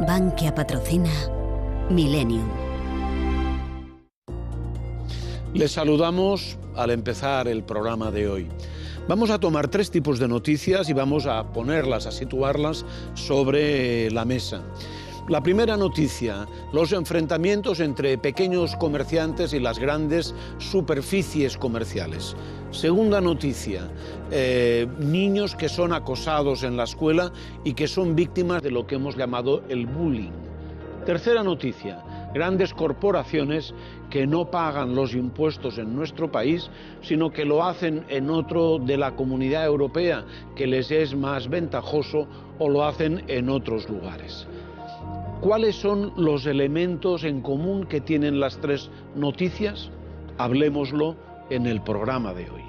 Bankia patrocina Millennium. Les saludamos al empezar el programa de hoy. Vamos a tomar tres tipos de noticias y vamos a ponerlas, a situarlas sobre la mesa. La primera noticia, los enfrentamientos entre pequeños comerciantes y las grandes superficies comerciales. Segunda noticia, niños que son acosados en la escuela y que son víctimas de lo que hemos llamado el bullying. Tercera noticia, grandes corporaciones que no pagan los impuestos en nuestro país, sino que lo hacen en otro de la Comunidad Europea que les es más ventajoso, o lo hacen en otros lugares. ¿Cuáles son los elementos en común que tienen las tres noticias? Hablémoslo en el programa de hoy.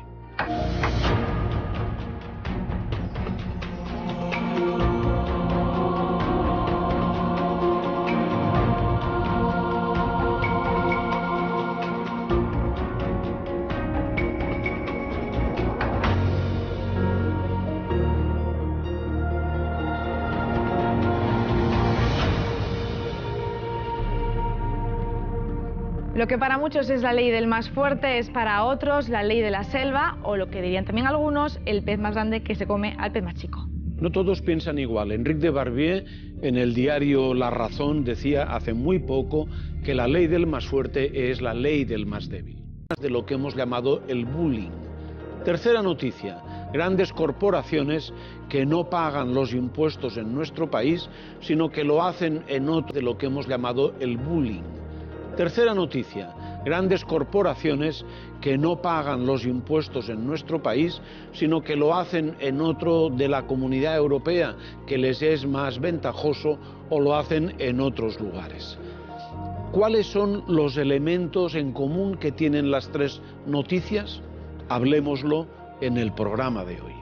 Lo que para muchos es la ley del más fuerte es para otros la ley de la selva, o lo que dirían también algunos, el pez más grande que se come al pez más chico. No todos piensan igual. Enrique de Barbier, en el diario La Razón, decía hace muy poco que la ley del más fuerte es la ley del más débil. De lo que hemos llamado el bullying. Tercera noticia, grandes corporaciones que no pagan los impuestos en nuestro país, sino que lo hacen en otro de lo que hemos llamado el bullying. Tercera noticia, grandes corporaciones que no pagan los impuestos en nuestro país, sino que lo hacen en otro de la Comunidad Europea que les es más ventajoso, o lo hacen en otros lugares. ¿Cuáles son los elementos en común que tienen las tres noticias? Hablémoslo en el programa de hoy.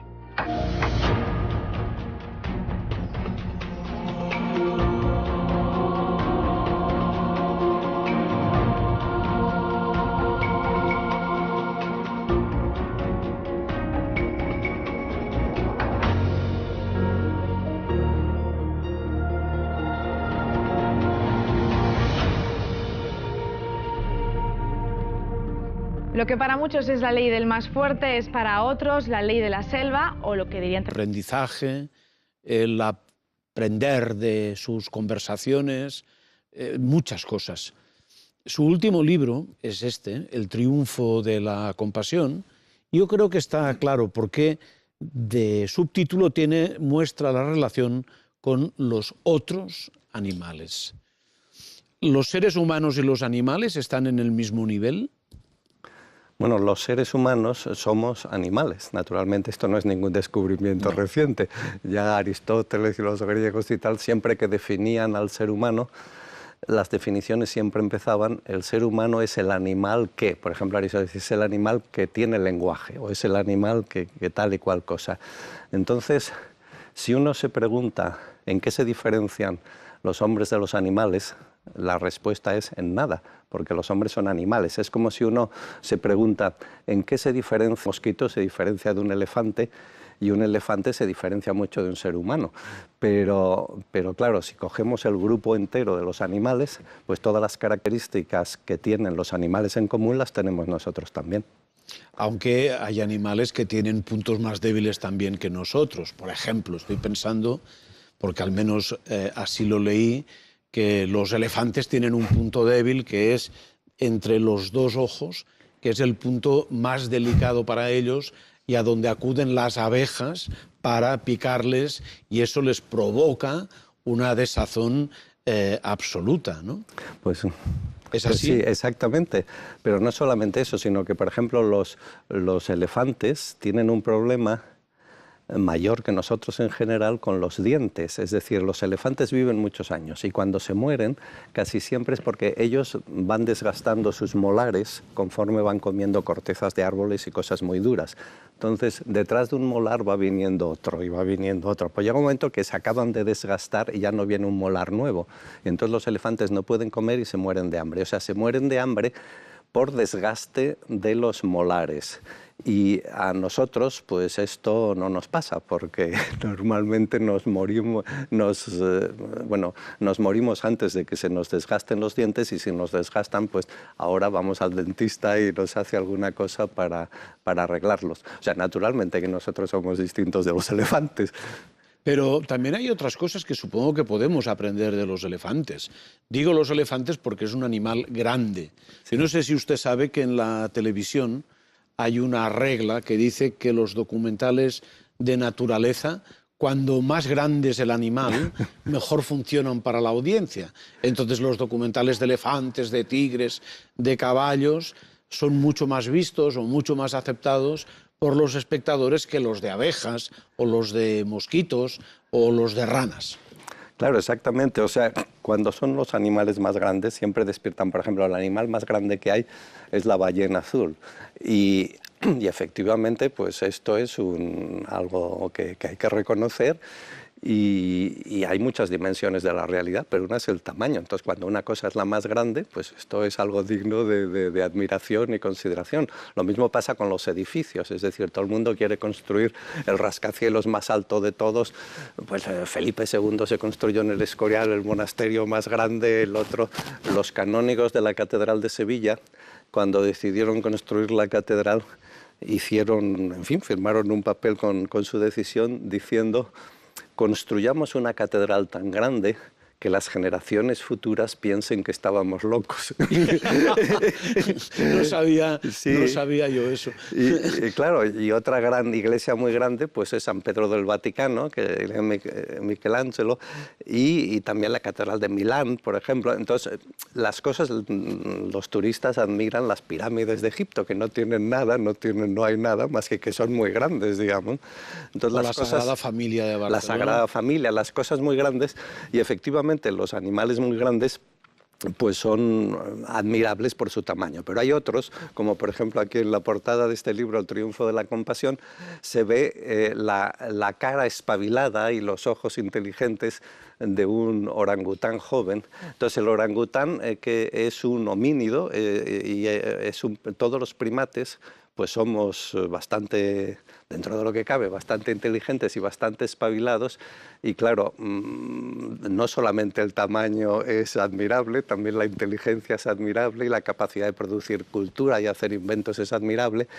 Lo que para muchos es la ley del más fuerte es para otros la ley de la selva, o lo que dirían... Aprendizaje, el aprender de sus conversaciones, muchas cosas. Su último libro es este, El triunfo de la compasión. Yo creo que está claro porque de subtítulo muestra la relación con los otros animales. ¿Los seres humanos y los animales están en el mismo nivel? Bueno, los seres humanos somos animales. Naturalmente esto no es ningún descubrimiento reciente. Ya Aristóteles y los griegos y tal, siempre que definían al ser humano, las definiciones siempre empezaban, el ser humano es el animal que, por ejemplo, Aristóteles es el animal que tiene lenguaje, o es el animal que tal y cual cosa. Entonces, si uno se pregunta en qué se diferencian los hombres de los animales, la respuesta es en nada, porque los hombres son animales. Es como si uno se pregunta en qué se diferencia un mosquito, se diferencia de un elefante, y un elefante se diferencia mucho de un ser humano. Pero claro, si cogemos el grupo entero de los animales, pues todas las características que tienen los animales en común las tenemos nosotros también. Aunque hay animales que tienen puntos más débiles también que nosotros. Por ejemplo, estoy pensando, porque al menos así lo leí, que los elefantes tienen un punto débil que es entre los dos ojos, que es el punto más delicado para ellos y a donde acuden las abejas para picarles, y eso les provoca una desazón absoluta, ¿no? Pues ¿es así? Sí, exactamente. Pero no solamente eso, sino que, por ejemplo, los elefantes tienen un problema mayor que nosotros en general con los dientes. Es decir, los elefantes viven muchos años y cuando se mueren casi siempre es porque ellos van desgastando sus molares conforme van comiendo cortezas de árboles y cosas muy duras. Entonces, detrás de un molar va viniendo otro y va viniendo otro. Pues llega un momento que se acaban de desgastar y ya no viene un molar nuevo. Y entonces los elefantes no pueden comer y se mueren de hambre. O sea, se mueren de hambre por desgaste de los molares. Y a nosotros, pues esto no nos pasa, porque normalmente nos morimos antes de que se nos desgasten los dientes, y si nos desgastan, pues ahora vamos al dentista y nos hace alguna cosa para arreglarlos. O sea, naturalmente que nosotros somos distintos de los elefantes. Pero también hay otras cosas que supongo que podemos aprender de los elefantes. Digo los elefantes porque es un animal grande. Yo no sé si usted sabe que en la televisión hay una regla que dice que los documentales de naturaleza, cuando más grande es el animal, mejor funcionan para la audiencia. Entonces los documentales de elefantes, de tigres, de caballos, son mucho más vistos o mucho más aceptados por los espectadores que los de abejas o los de mosquitos o los de ranas. Claro, exactamente. O sea, cuando son los animales más grandes, siempre despiertan. Por ejemplo, el animal más grande que hay es la ballena azul. Y efectivamente, pues esto es algo que hay que reconocer. Y hay muchas dimensiones de la realidad, pero una es el tamaño. Entonces, cuando una cosa es la más grande, pues esto es algo digno de admiración y consideración. Lo mismo pasa con los edificios, es decir, todo el mundo quiere construir el rascacielos más alto de todos. Pues Felipe II se construyó en el Escorial el monasterio más grande, el otro. Los canónigos de la Catedral de Sevilla, cuando decidieron construir la catedral, firmaron un papel con su decisión diciendo: construyamos una catedral tan grande que las generaciones futuras piensen que estábamos locos. No sabía yo eso. Y claro, y otra gran iglesia muy grande pues es San Pedro del Vaticano, que es Michelangelo, y también la Catedral de Milán, por ejemplo. Entonces, los turistas admiran las pirámides de Egipto, que no tienen nada, no hay nada, más que son muy grandes, digamos. Entonces, la Sagrada Familia de Barcelona. La Sagrada Familia, las cosas muy grandes, y efectivamente los animales muy grandes pues son admirables por su tamaño. Pero hay otros, como por ejemplo aquí en la portada de este libro, El triunfo de la compasión, se ve la cara espabilada y los ojos inteligentes de un orangután joven. Entonces el orangután, que es un homínido, todos los primates pues somos bastante, dentro de lo que cabe, bastante inteligentes y bastante espabilados. Y claro, no solamente el tamaño es admirable, también la inteligencia es admirable y la capacidad de producir cultura y hacer inventos es admirable.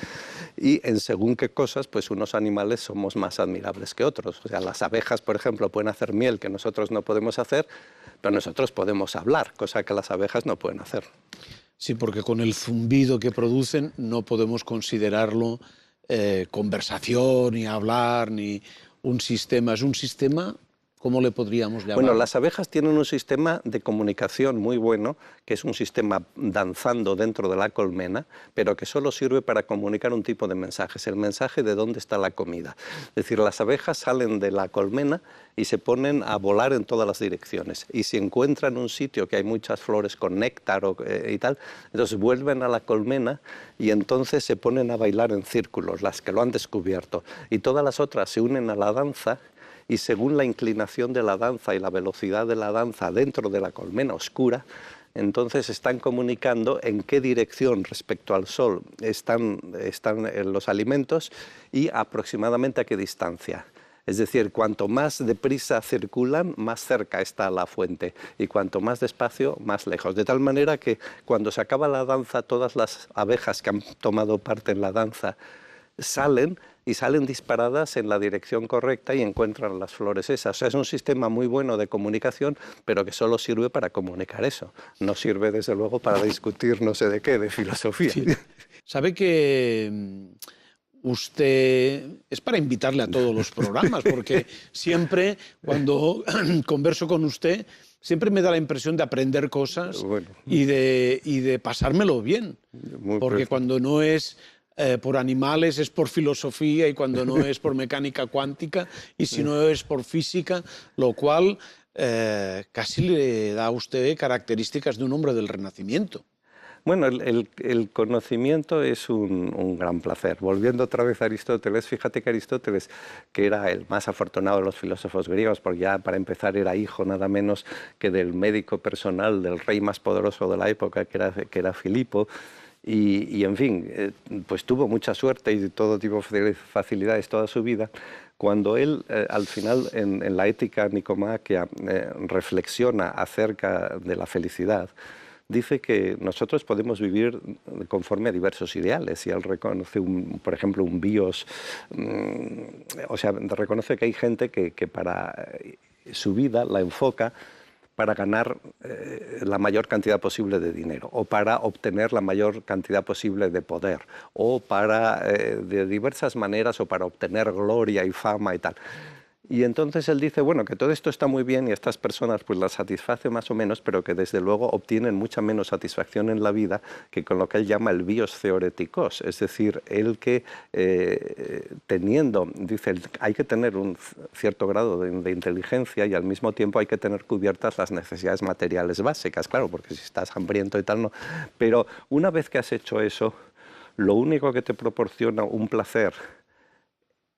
Y en según qué cosas, pues unos animales somos más admirables que otros. O sea, las abejas, por ejemplo, pueden hacer miel que nosotros no podemos hacer, pero nosotros podemos hablar, cosa que las abejas no pueden hacer. Sí, porque con el zumbido que producen no podemos considerarlo conversación, ni hablar, ni un sistema. Es un sistema, ¿cómo le podríamos llamar? Bueno, las abejas tienen un sistema de comunicación muy bueno, que es un sistema danzando dentro de la colmena, pero que solo sirve para comunicar un tipo de mensajes, el mensaje de dónde está la comida. Es decir, las abejas salen de la colmena y se ponen a volar en todas las direcciones. Y si encuentran un sitio que hay muchas flores con néctar y tal, entonces vuelven a la colmena y entonces se ponen a bailar en círculos, las que lo han descubierto. Y todas las otras se unen a la danza, y según la inclinación de la danza y la velocidad de la danza dentro de la colmena oscura, entonces están comunicando en qué dirección respecto al sol están los alimentos y aproximadamente a qué distancia. Es decir, cuanto más deprisa circulan, más cerca está la fuente, y cuanto más despacio, más lejos. De tal manera que cuando se acaba la danza, todas las abejas que han tomado parte en la danza salen disparadas en la dirección correcta y encuentran las flores esas. O sea, es un sistema muy bueno de comunicación, pero que solo sirve para comunicar eso. No sirve, desde luego, para discutir no sé de qué, de filosofía. Sí. Sabe que usted es para invitarle a todos los programas, porque siempre cuando converso con usted, siempre me da la impresión de aprender cosas, bueno, y de pasármelo bien. Porque cuando no es por animales es por filosofía, y cuando no es por mecánica cuántica, y si no es por física, lo cual casi le da a usted características de un hombre del Renacimiento. Bueno, el conocimiento es un gran placer. Volviendo otra vez a Aristóteles, fíjate que Aristóteles, que era el más afortunado de los filósofos griegos, porque ya para empezar era hijo nada menos que del médico personal del rey más poderoso de la época, que era Filipo, y en fin, pues tuvo mucha suerte y todo tipo de facilidades toda su vida. Cuando él, al final, en la Ética Nicomaquia, reflexiona acerca de la felicidad, dice que nosotros podemos vivir conforme a diversos ideales, y él reconoce, por ejemplo, un bios, o sea, reconoce que hay gente que para su vida la enfoca para ganar la mayor cantidad posible de dinero, o para obtener la mayor cantidad posible de poder, o para, de diversas maneras, o para obtener gloria y fama y tal. Y entonces él dice, bueno, que todo esto está muy bien y estas personas pues las satisface más o menos, pero que desde luego obtienen mucha menos satisfacción en la vida que con lo que él llama el bios theoretikos, es decir, el que teniendo, dice, hay que tener un cierto grado de inteligencia y al mismo tiempo hay que tener cubiertas las necesidades materiales básicas, claro, porque si estás hambriento y tal, no. Pero una vez que has hecho eso, lo único que te proporciona un placer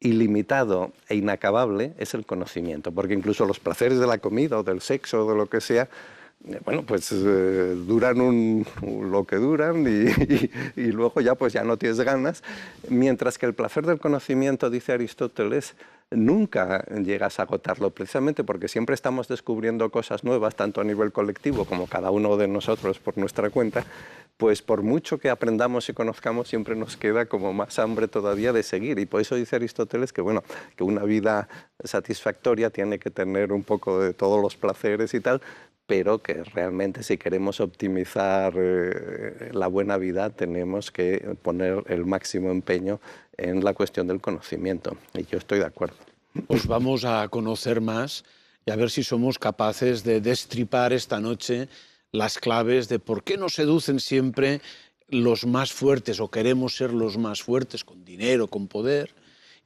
ilimitado e inacabable es el conocimiento, porque incluso los placeres de la comida o del sexo o de lo que sea, bueno, pues duran lo que duran y luego ya pues ya no tienes ganas, mientras que el placer del conocimiento, dice Aristóteles, nunca llegas a agotarlo, precisamente porque siempre estamos descubriendo cosas nuevas, tanto a nivel colectivo como cada uno de nosotros por nuestra cuenta, pues por mucho que aprendamos y conozcamos, siempre nos queda como más hambre todavía de seguir. Y por eso dice Aristóteles que, bueno, que una vida satisfactoria tiene que tener un poco de todos los placeres y tal, pero que realmente si queremos optimizar la buena vida tenemos que poner el máximo empeño en la cuestión del conocimiento. Y yo estoy de acuerdo. Pues vamos a conocer más y a ver si somos capaces de destripar esta noche las claves de por qué nos seducen siempre los más fuertes o queremos ser los más fuertes con dinero, con poder,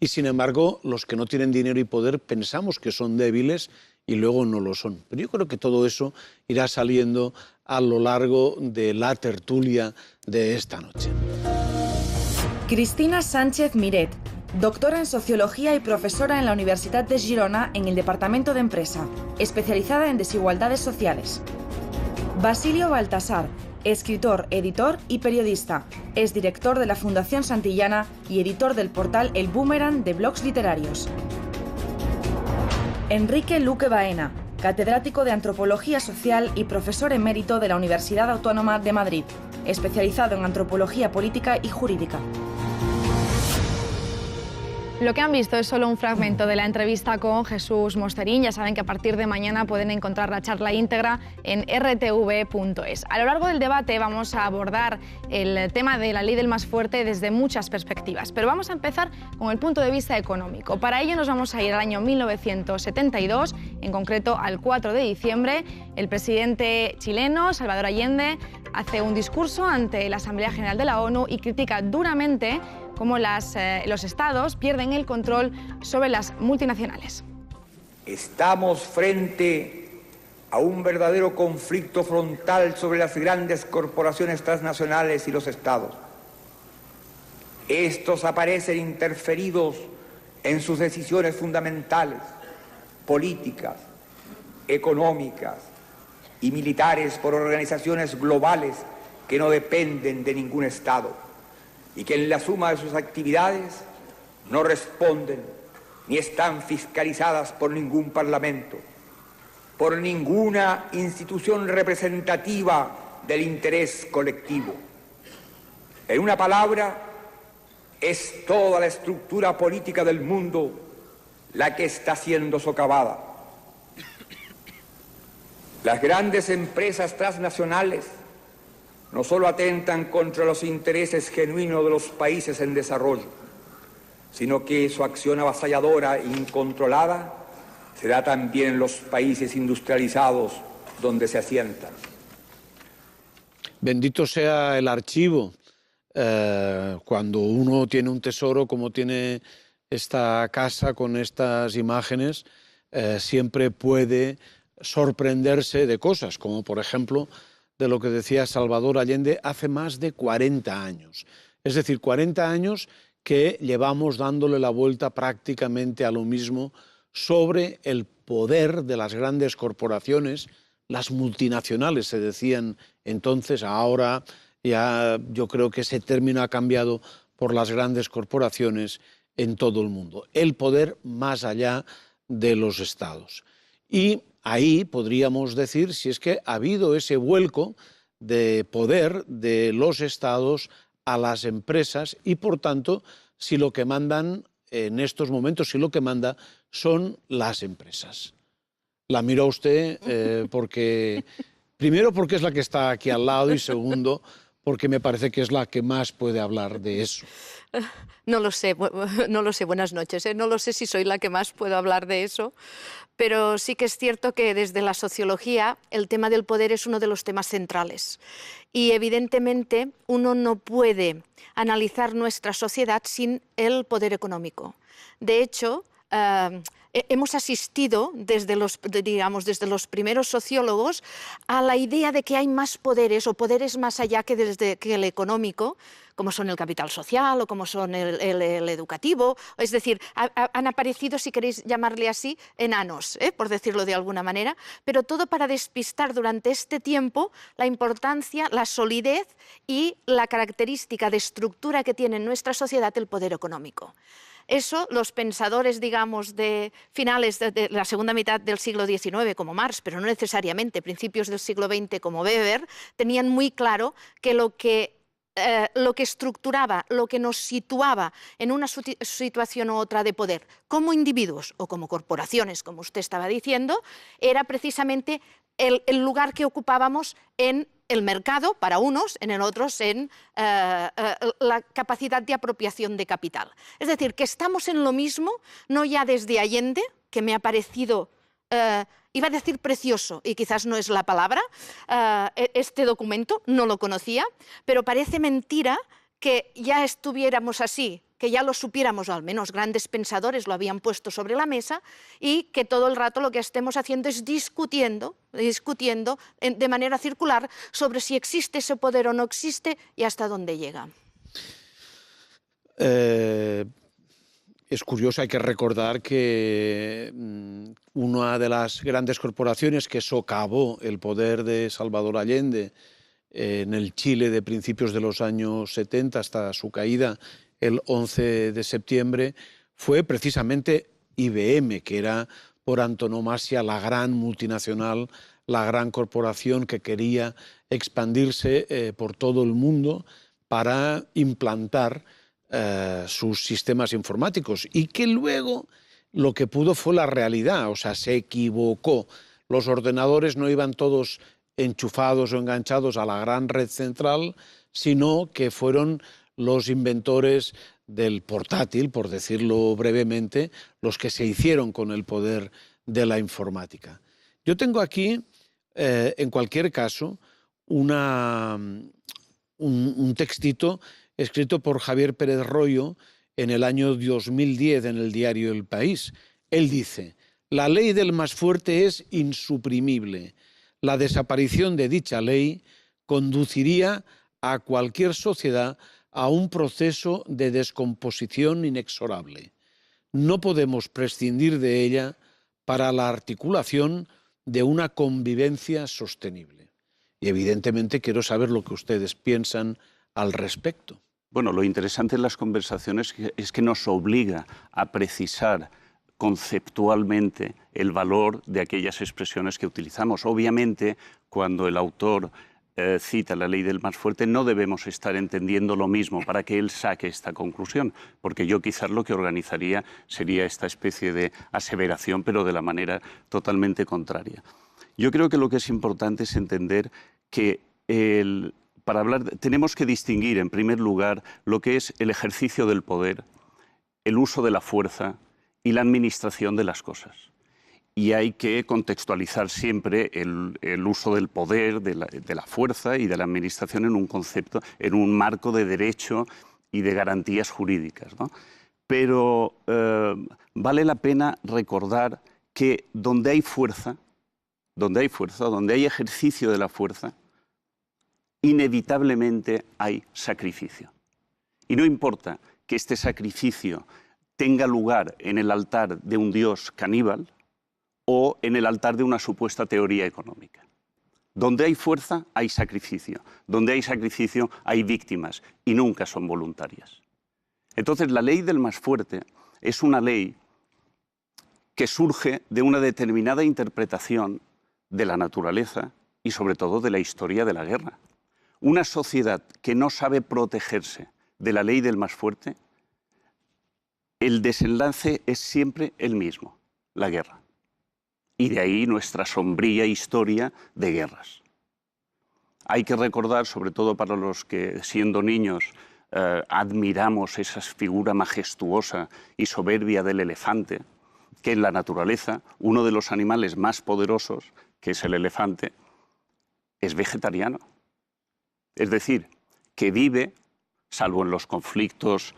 y sin embargo los que no tienen dinero y poder pensamos que son débiles y luego no lo son. Pero yo creo que todo eso irá saliendo a lo largo de la tertulia de esta noche. Cristina Sánchez Miret, doctora en Sociología y profesora en la Universidad de Girona en el Departamento de Empresa, especializada en desigualdades sociales. Basilio Baltasar, escritor, editor y periodista. Es director de la Fundación Santillana y editor del portal El Boomerang de blogs literarios. Enrique Luque Baena, catedrático de Antropología Social y profesor emérito de la Universidad Autónoma de Madrid, especializado en Antropología Política y Jurídica. Lo que han visto es solo un fragmento de la entrevista con Jesús Mosterín. Ya saben que a partir de mañana pueden encontrar la charla íntegra en rtv.es. A lo largo del debate vamos a abordar el tema de la ley del más fuerte desde muchas perspectivas, pero vamos a empezar con el punto de vista económico. Para ello nos vamos a ir al año 1972, en concreto al 4 de diciembre. El presidente chileno, Salvador Allende, hace un discurso ante la Asamblea General de la ONU y critica duramente cómo los estados pierden el control sobre las multinacionales. Estamos frente a un verdadero conflicto frontal sobre las grandes corporaciones transnacionales y los estados. Estos aparecen interferidos en sus decisiones fundamentales, políticas, económicas y militares por organizaciones globales que no dependen de ningún estado y que en la suma de sus actividades no responden ni están fiscalizadas por ningún parlamento, por ninguna institución representativa del interés colectivo. En una palabra, es toda la estructura política del mundo la que está siendo socavada. Las grandes empresas transnacionales no solo atentan contra los intereses genuinos de los países en desarrollo, sino que su acción avasalladora e incontrolada se da también en los países industrializados donde se asientan. Bendito sea el archivo. Cuando uno tiene un tesoro como tiene esta casa con estas imágenes, siempre puede sorprenderse de cosas, como por ejemplo de lo que decía Salvador Allende hace más de 40 años. Es decir, 40 años que llevamos dándole la vuelta prácticamente a lo mismo sobre el poder de las grandes corporaciones, las multinacionales se decían entonces, ahora Ya yo creo que ese término ha cambiado por las grandes corporaciones en todo el mundo. El poder más allá de los estados. Y ahí podríamos decir si es que ha habido ese vuelco de poder de los estados a las empresas y, por tanto, si lo que mandan en estos momentos, si lo que manda son las empresas. La miro a usted porque, primero, porque es la que está aquí al lado y segundo, porque me parece que es la que más puede hablar de eso. No lo sé, buenas noches. No lo sé si soy la que más puedo hablar de eso, pero sí que es cierto que desde la sociología el tema del poder es uno de los temas centrales. Y evidentemente uno no puede analizar nuestra sociedad sin el poder económico. De hecho, hemos asistido desde los primeros sociólogos a la idea de que hay más poderes o poderes más allá que el económico, como son el capital social o como son el educativo. Es decir, han aparecido, si queréis llamarle así, enanos, por decirlo de alguna manera, pero todo para despistar durante este tiempo la importancia, la solidez y la característica de estructura que tiene en nuestra sociedad el poder económico. Eso los pensadores, digamos, de finales de la segunda mitad del siglo XIX, como Marx, pero no necesariamente principios del siglo XX, como Weber, tenían muy claro que lo que estructuraba, lo que nos situaba en una situación u otra de poder, como individuos o como corporaciones, como usted estaba diciendo, era precisamente el lugar que ocupábamos en el mercado para unos, en el otros en la capacidad de apropiación de capital. Es decir, que estamos en lo mismo, no ya desde Allende, que me ha parecido, iba a decir precioso, y quizás no es la palabra, este documento, no lo conocía, pero parece mentira que ya estuviéramos así, que ya lo supiéramos, o al menos grandes pensadores lo habían puesto sobre la mesa, y que todo el rato lo que estemos haciendo es discutiendo de manera circular sobre si existe ese poder o no existe y hasta dónde llega. Es curioso, hay que recordar que una de las grandes corporaciones que socavó el poder de Salvador Allende en el Chile de principios de los años 70 hasta su caída el 11 de septiembre fue precisamente IBM, que era por antonomasia la gran multinacional, la gran corporación que quería expandirse por todo el mundo para implantar sus sistemas informáticos y que luego lo que pudo fue la realidad, o sea, se equivocó. Los ordenadores no iban todos enchufados o enganchados a la gran red central, sino que fueron los inventores del portátil, por decirlo brevemente, los que se hicieron con el poder de la informática. Yo tengo aquí, en cualquier caso, un textito escrito por Javier Pérez Royo en el año 2010 en el diario El País. Él dice: la ley del más fuerte es insuprimible. La desaparición de dicha ley conduciría a cualquier sociedad a un proceso de descomposición inexorable. No podemos prescindir de ella para la articulación de una convivencia sostenible. Y evidentemente quiero saber lo que ustedes piensan al respecto. Bueno, lo interesante en las conversaciones es que nos obliga a precisar conceptualmente el valor de aquellas expresiones que utilizamos. Obviamente, cuando el autor cita la ley del más fuerte, no debemos estar entendiendo lo mismo para que él saque esta conclusión, porque yo quizás lo que organizaría sería esta especie de aseveración, pero de la manera totalmente contraria. Yo creo que lo que es importante es entender que para hablar, tenemos que distinguir, en primer lugar, lo que es el ejercicio del poder, el uso de la fuerza y la administración de las cosas. Y hay que contextualizar siempre el uso del poder, de la fuerza y de la administración en un concepto, en un marco de derecho y de garantías jurídicas, ¿no? Pero vale la pena recordar que donde hay fuerza, donde hay ejercicio de la fuerza, inevitablemente hay sacrificio. Y no importa que este sacrificio tenga lugar en el altar de un dios caníbal o en el altar de una supuesta teoría económica. Donde hay fuerza, hay sacrificio. Donde hay sacrificio, hay víctimas, y nunca son voluntarias. Entonces, la ley del más fuerte es una ley que surge de una determinada interpretación de la naturaleza y, sobre todo, de la historia de la guerra. Una sociedad que no sabe protegerse de la ley del más fuerte, el desenlace es siempre el mismo, la guerra. Y de ahí nuestra sombría historia de guerras. Hay que recordar, sobre todo para los que siendo niños admiramos esa figura majestuosa y soberbia del elefante, que en la naturaleza uno de los animales más poderosos, que es el elefante, es vegetariano. Es decir, que vive, salvo en los conflictos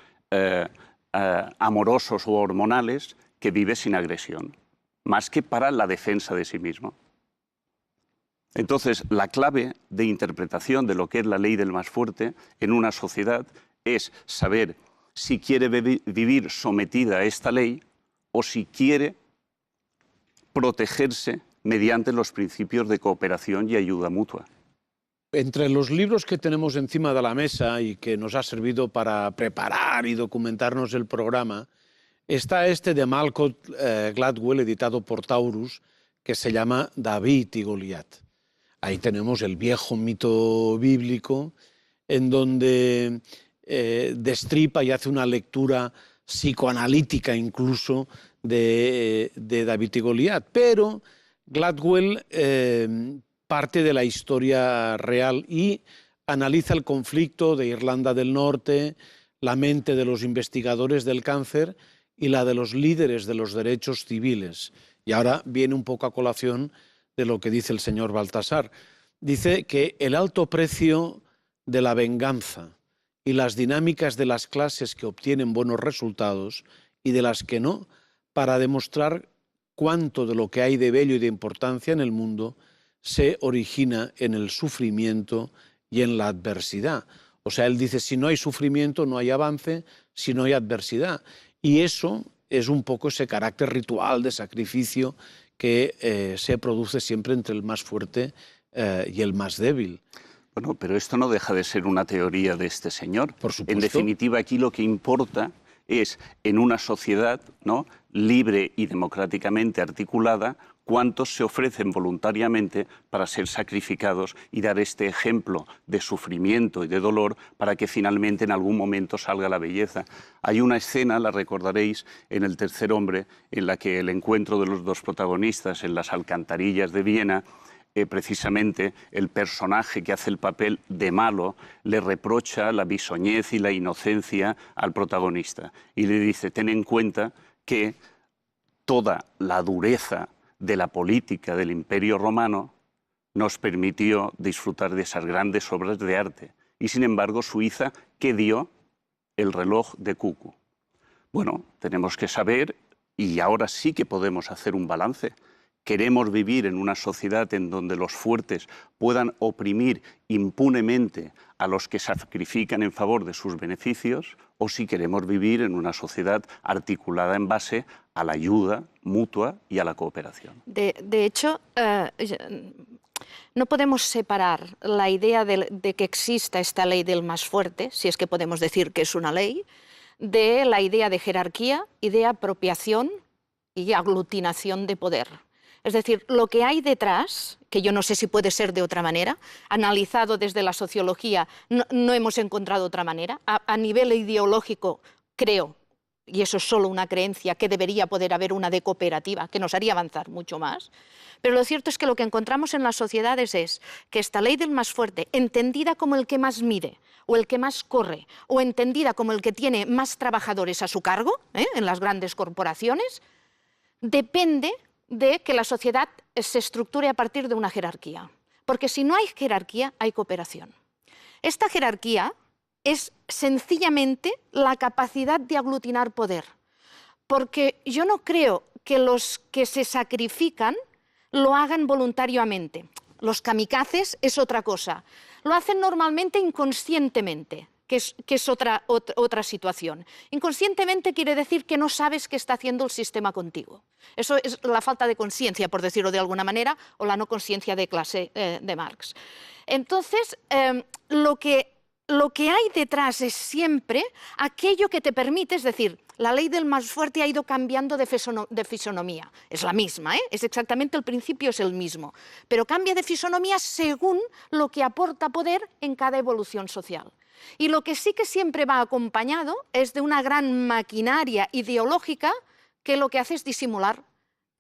amorosos o hormonales, que vive sin agresión, más que para la defensa de sí mismo. Entonces, la clave de interpretación de lo que es la ley del más fuerte en una sociedad es saber si quiere vivir sometida a esta ley o si quiere protegerse mediante los principios de cooperación y ayuda mutua. Entre los libros que tenemos encima de la mesa y que nos ha servido para preparar y documentarnos el programa, está este de Malcolm Gladwell, editado por Taurus, que se llama David y Goliat. Ahí tenemos el viejo mito bíblico, en donde destripa y hace una lectura psicoanalítica incluso de David y Goliat. Pero Gladwell parte de la historia real y analiza el conflicto de Irlanda del Norte, la mente de los investigadores del cáncer y la de los líderes de los derechos civiles. Y ahora viene un poco a colación de lo que dice el señor Baltasar. Dice que el alto precio de la venganza y las dinámicas de las clases que obtienen buenos resultados y de las que no, para demostrar cuánto de lo que hay de bello y de importancia en el mundo se origina en el sufrimiento y en la adversidad. O sea, él dice, si no hay sufrimiento, no hay avance, si no hay adversidad. Y eso es un poco ese carácter ritual de sacrificio que se produce siempre entre el más fuerte y el más débil. Bueno, pero esto no deja de ser una teoría de este señor. Por supuesto. En definitiva, aquí lo que importa es, en una sociedad, ¿no?, libre y democráticamente articulada, cuántos se ofrecen voluntariamente para ser sacrificados y dar este ejemplo de sufrimiento y de dolor para que finalmente en algún momento salga la belleza. Hay una escena, la recordaréis, en El tercer hombre, en la que el encuentro de los dos protagonistas en las alcantarillas de Viena, precisamente el personaje que hace el papel de malo le reprocha la bisoñez y la inocencia al protagonista y le dice, ten en cuenta que toda la dureza de la política del Imperio Romano nos permitió disfrutar de esas grandes obras de arte. Y sin embargo, Suiza, ¿qué dio? El reloj de Cuckoo. Bueno, tenemos que saber, y ahora sí que podemos hacer un balance. ¿Queremos vivir en una sociedad en donde los fuertes puedan oprimir impunemente a los que sacrifican en favor de sus beneficios? ¿O si queremos vivir en una sociedad articulada en base a la ayuda mutua y a la cooperación? De hecho, no podemos separar la idea de que exista esta ley del más fuerte, si es que podemos decir que es una ley, de la idea de jerarquía y de apropiación y aglutinación de poder. Es decir, lo que hay detrás, que yo no sé si puede ser de otra manera, analizado desde la sociología, no hemos encontrado otra manera. A nivel ideológico, creo, y eso es solo una creencia, que debería poder haber una de cooperativa, que nos haría avanzar mucho más. Pero lo cierto es que lo que encontramos en las sociedades es que esta ley del más fuerte, entendida como el que más mide, o el que más corre, o entendida como el que tiene más trabajadores a su cargo, en las grandes corporaciones, depende de que la sociedad se estructure a partir de una jerarquía. Porque si no hay jerarquía, hay cooperación. Esta jerarquía es sencillamente la capacidad de aglutinar poder. Porque yo no creo que los que se sacrifican lo hagan voluntariamente. Los kamikazes es otra cosa. Lo hacen normalmente inconscientemente. que es otra situación. Inconscientemente quiere decir que no sabes qué está haciendo el sistema contigo. Eso es la falta de conciencia, por decirlo de alguna manera, o la no conciencia de clase de Marx. Entonces, lo que hay detrás es siempre aquello que te permite, es decir, la ley del más fuerte ha ido cambiando de fisonomía. Es la misma, es exactamente, el principio es el mismo, pero cambia de fisonomía según lo que aporta poder en cada evolución social. Y lo que sí que siempre va acompañado es de una gran maquinaria ideológica que lo que hace es disimular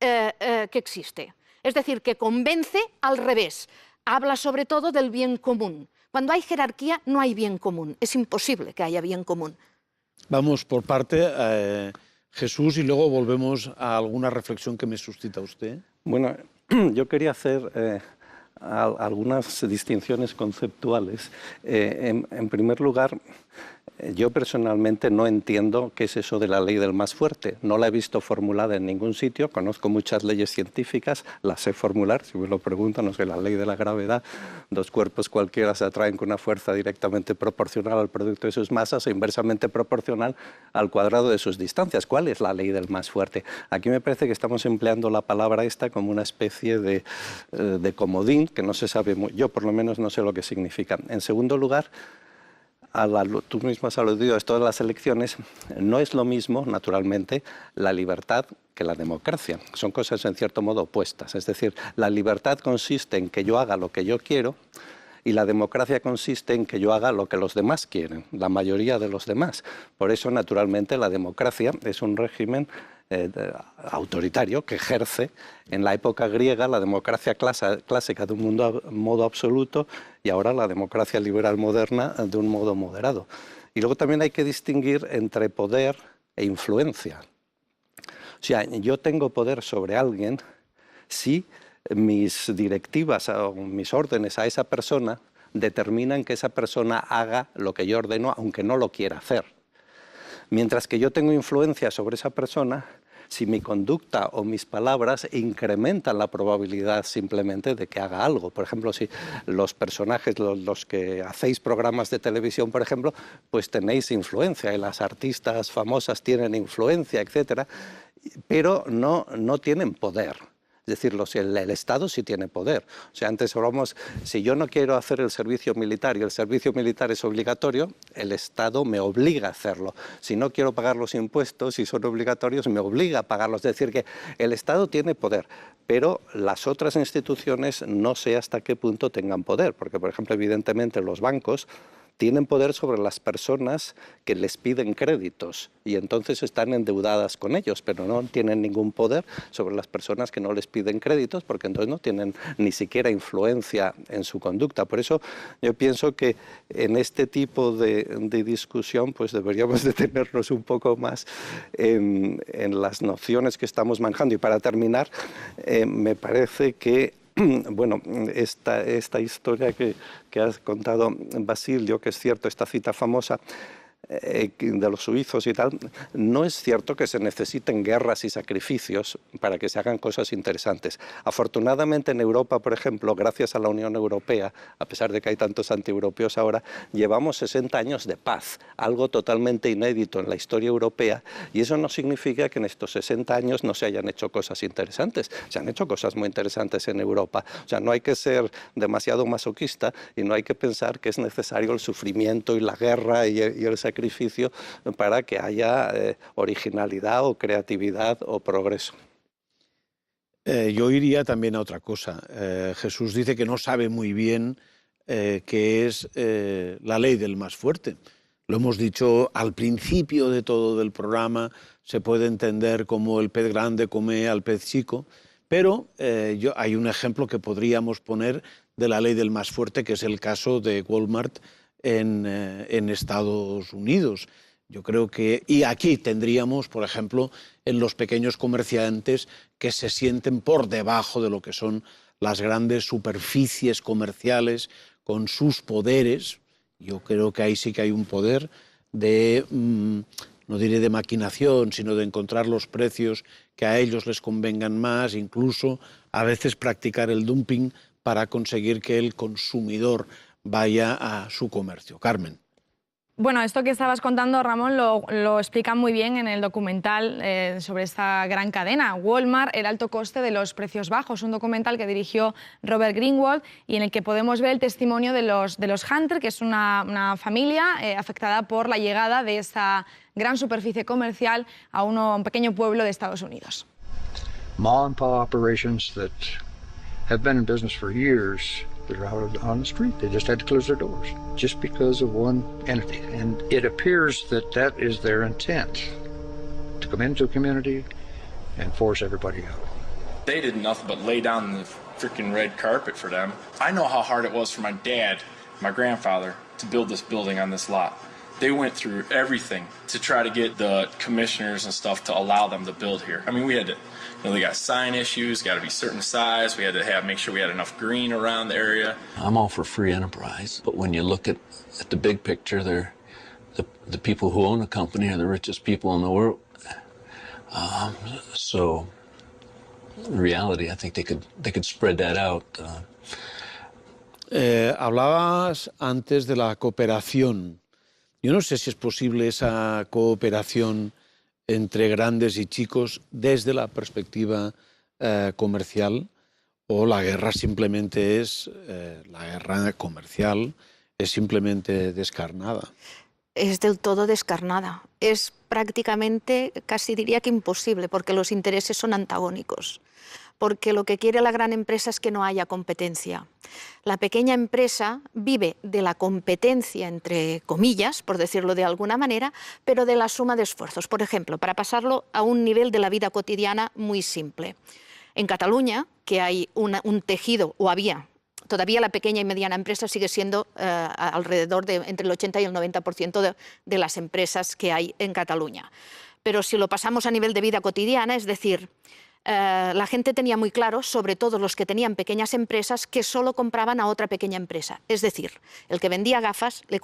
que existe. Es decir, que convence al revés. Habla sobre todo del bien común. Cuando hay jerarquía no hay bien común. Es imposible que haya bien común. Vamos por parte, Jesús, y luego volvemos a alguna reflexión que me suscita usted. Bueno, yo quería hacer algunas distinciones conceptuales. En primer lugar, yo personalmente no entiendo qué es eso de la ley del más fuerte. No la he visto formulada en ningún sitio. Conozco muchas leyes científicas, las sé formular. Si me lo preguntan, no sé, la ley de la gravedad, dos cuerpos cualquiera se atraen con una fuerza directamente proporcional al producto de sus masas e inversamente proporcional al cuadrado de sus distancias. ¿Cuál es la ley del más fuerte? Aquí me parece que estamos empleando la palabra esta como una especie de comodín que no se sabe, yo por lo menos no sé lo que significa. En segundo lugar, tú mismo has aludido a todas las elecciones, no es lo mismo, naturalmente, la libertad que la democracia. Son cosas en cierto modo opuestas. Es decir, la libertad consiste en que yo haga lo que yo quiero y la democracia consiste en que yo haga lo que los demás quieren, la mayoría de los demás. Por eso, naturalmente, la democracia es un régimen autoritario que ejerce en la época griega la democracia clásica de un modo absoluto y ahora la democracia liberal moderna de un modo moderado. Y luego también hay que distinguir entre poder e influencia. O sea, yo tengo poder sobre alguien si mis directivas o mis órdenes a esa persona determinan que esa persona haga lo que yo ordeno aunque no lo quiera hacer. Mientras que yo tengo influencia sobre esa persona si mi conducta o mis palabras incrementan la probabilidad simplemente de que haga algo. Por ejemplo, si los personajes, los que hacéis programas de televisión, por ejemplo, pues tenéis influencia y las artistas famosas tienen influencia, etcétera, pero no tienen poder. Es decir, el Estado sí tiene poder. O sea, antes hablamos, si yo no quiero hacer el servicio militar y el servicio militar es obligatorio, el Estado me obliga a hacerlo. Si no quiero pagar los impuestos, si son obligatorios, me obliga a pagarlos. Es decir, que el Estado tiene poder, pero las otras instituciones no sé hasta qué punto tengan poder. Porque, por ejemplo, evidentemente los bancos tienen poder sobre las personas que les piden créditos y entonces están endeudadas con ellos, pero no tienen ningún poder sobre las personas que no les piden créditos porque entonces no tienen ni siquiera influencia en su conducta. Por eso yo pienso que en este tipo de discusión pues deberíamos detenernos un poco más en las nociones que estamos manejando. Y para terminar, me parece que bueno, esta historia que has contado, Basilio, que es cierto, esta cita famosa de los suizos y tal, no es cierto que se necesiten guerras y sacrificios para que se hagan cosas interesantes. Afortunadamente en Europa, por ejemplo, gracias a la Unión Europea, a pesar de que hay tantos antieuropeos ahora, llevamos 60 años de paz, algo totalmente inédito en la historia europea, y eso no significa que en estos 60 años no se hayan hecho cosas interesantes. Se han hecho cosas muy interesantes en Europa. O sea, no hay que ser demasiado masoquista y no hay que pensar que es necesario el sufrimiento y la guerra y el sacrificio para que haya originalidad o creatividad o progreso. Yo iría también a otra cosa. Jesús dice que no sabe muy bien qué es la ley del más fuerte. Lo hemos dicho al principio de todo el programa, se puede entender como el pez grande come al pez chico, pero hay un ejemplo que podríamos poner de la ley del más fuerte, que es el caso de Walmart en Estados Unidos. Yo creo que, y aquí tendríamos, por ejemplo, en los pequeños comerciantes que se sienten por debajo de lo que son las grandes superficies comerciales con sus poderes. Yo creo que ahí sí que hay un poder de, no diré de maquinación, sino de encontrar los precios que a ellos les convengan más, incluso a veces practicar el dumping para conseguir que el consumidor vaya a su comercio. Carmen. Bueno, esto que estabas contando, Ramón, lo explican muy bien en el documental sobre esta gran cadena, Walmart, el alto coste de los precios bajos, un documental que dirigió Robert Greenwald y en el que podemos ver el testimonio de los Hunter, que es una familia afectada por la llegada de esta gran superficie comercial a un pequeño pueblo de Estados Unidos. Mom and pop operations that have been in business for years, they're out on the street. They just had to close their doors just because of one entity. And it appears that that is their intent, to come into a community and force everybody out. They did nothing but lay down the freaking red carpet for them. I know how hard it was for my dad, my grandfather, to build this building on this lot. They went through everything to try to get the commissioners and stuff to allow them to build here. I mean, we had to, they got sign issues, got to be certain size. We had to make sure we had enough green around the area. I'm all for free enterprise, but when you look at the big picture, they're the people who own a company are the richest people in the world. So, in reality, I think they could spread that out. Hablabas antes de la cooperación. Yo no sé si es posible esa cooperación entre grandes y chicos desde la perspectiva comercial, o la guerra simplemente es, la guerra comercial es simplemente descarnada. Es del todo descarnada. Es prácticamente, casi diría que imposible, porque los intereses son antagónicos. Porque lo que quiere la gran empresa es que no haya competencia. La pequeña empresa vive de la competencia, entre comillas, por decirlo de alguna manera, pero de la suma de esfuerzos. Por ejemplo, para pasarlo a un nivel de la vida cotidiana muy simple. En Cataluña, que hay un tejido, o había, todavía la pequeña y mediana empresa sigue siendo alrededor de entre el 80 y el 90% de las empresas que hay en Cataluña. Pero si lo pasamos a nivel de vida cotidiana, es decir, la gente tenía muy claro, sobre todo los que tenían pequeñas empresas, que solo compraban a otra pequeña empresa. Es decir, el que vendía gafas le